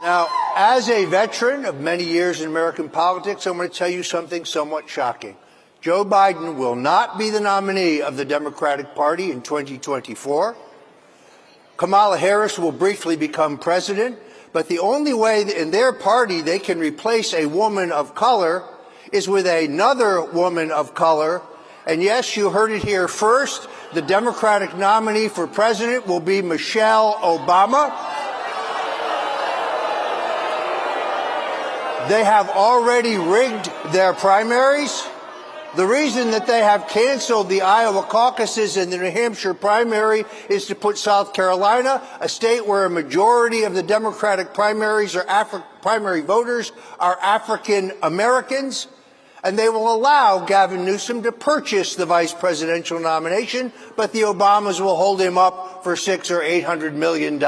Now, as a veteran of many years in American politics, I'm going to tell you something somewhat shocking. Joe Biden will not be the nominee of the Democratic Party in 2024. Kamala Harris will briefly become president, but the only way in their party they can replace a woman of color is with another woman of color. And yes, you heard it here first. The Democratic nominee for president will be Michelle Obama. They have already rigged their primaries. The reason that they have canceled the Iowa caucuses and the New Hampshire primary is to put South Carolina, a state where a majority of the Democratic primaries or primary voters are African Americans, and they will allow Gavin Newsom to purchase the vice presidential nomination, but the Obamas will hold him up for $600 or $800 million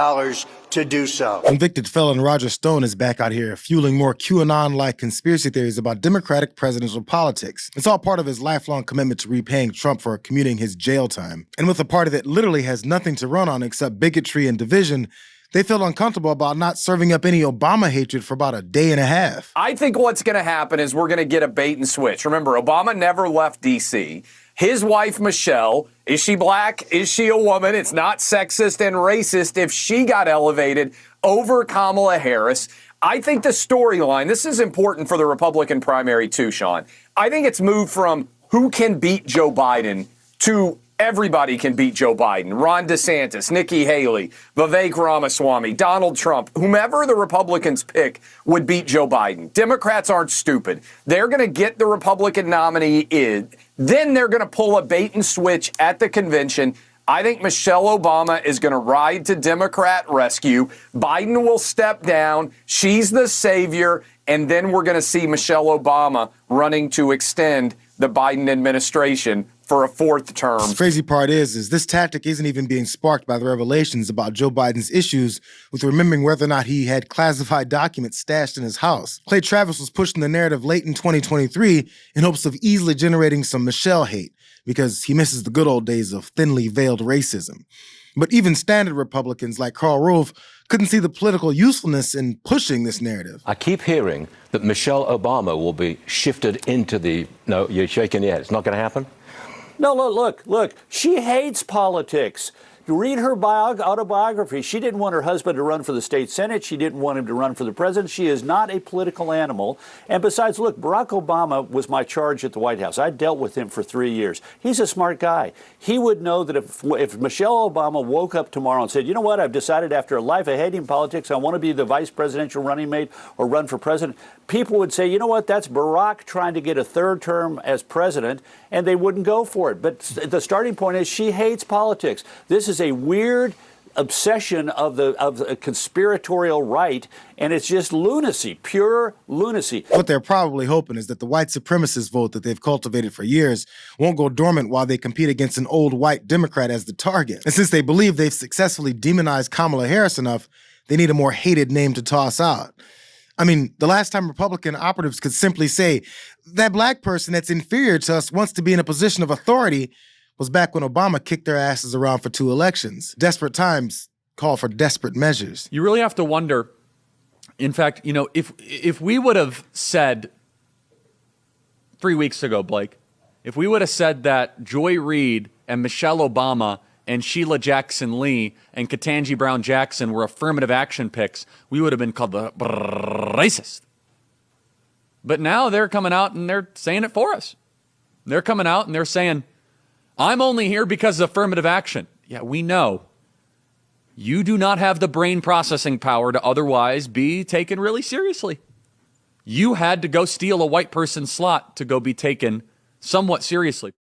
to do so. Convicted felon Roger Stone is back out here fueling more QAnon-like conspiracy theories about Democratic presidential politics. It's all part of his lifelong commitment to repaying Trump for commuting his jail time. And with a party that literally has nothing to run on except bigotry and division, they feel uncomfortable about not serving up any Obama hatred for about a day and a half. I think what's going to happen is we're going to get a bait and switch. Remember, Obama never left D.C. His wife, Michelle, is she black? Is she a woman? It's not sexist and racist if she got elevated over Kamala Harris. I think the storyline, this is important for the Republican primary too, Sean. I think it's moved from who can beat Joe Biden to everybody can beat Joe Biden. Ron DeSantis, Nikki Haley, Vivek Ramaswamy, Donald Trump, whomever the Republicans pick would beat Joe Biden. Democrats aren't stupid. They're going to get the Republican nominee in. Then they're going to pull a bait and switch at the convention. I think Michelle Obama is going to ride to Democrat rescue. Biden will step down. She's the savior. And then we're going to see Michelle Obama running to extend the Biden administration for a fourth term. The crazy part is this tactic isn't even being sparked by the revelations about Joe Biden's issues with remembering whether or not he had classified documents stashed in his house. Clay Travis was pushing the narrative late in 2023 in hopes of easily generating some Michelle hate because he misses the good old days of thinly veiled racism. But even standard Republicans like Karl Rove couldn't see the political usefulness in pushing this narrative. I keep hearing that Michelle Obama will be shifted into the... No, you're shaking your head. It's not going to happen? No, look. She hates politics. You read her autobiography. She didn't want her husband to run for the state senate. She didn't want him to run for the president. She is not a political animal. And besides, look, Barack Obama was my charge at the White House. I dealt with him for 3 years. He's a smart guy. He would know that if Michelle Obama woke up tomorrow and said, you know what, I've decided after a life of hating politics, I want to be the vice presidential running mate or run for president, people would say, you know what, that's Barack trying to get a third term as president, and they wouldn't go for it. But the starting point is she hates politics. This is a weird obsession of a conspiratorial right, and it's just lunacy, pure lunacy. What they're probably hoping is that the white supremacist vote that they've cultivated for years won't go dormant while they compete against an old white Democrat as the target. And since they believe they've successfully demonized Kamala Harris enough, they need a more hated name to toss out. I mean, the last time Republican operatives could simply say, that black person that's inferior to us wants to be in a position of authority was back when Obama kicked their asses around for 2 elections. Desperate times call for desperate measures. You really have to wonder, in fact, you know, if we would have said 3 weeks ago, Blake, if we would have said that Joy Reid and Michelle Obama and Sheila Jackson Lee and Ketanji Brown Jackson were affirmative action picks, we would have been called the racist. But now they're coming out and they're saying it for us. They're coming out and they're saying, I'm only here because of affirmative action. Yeah, we know. You do not have the brain processing power to otherwise be taken really seriously. You had to go steal a white person's slot to go be taken somewhat seriously.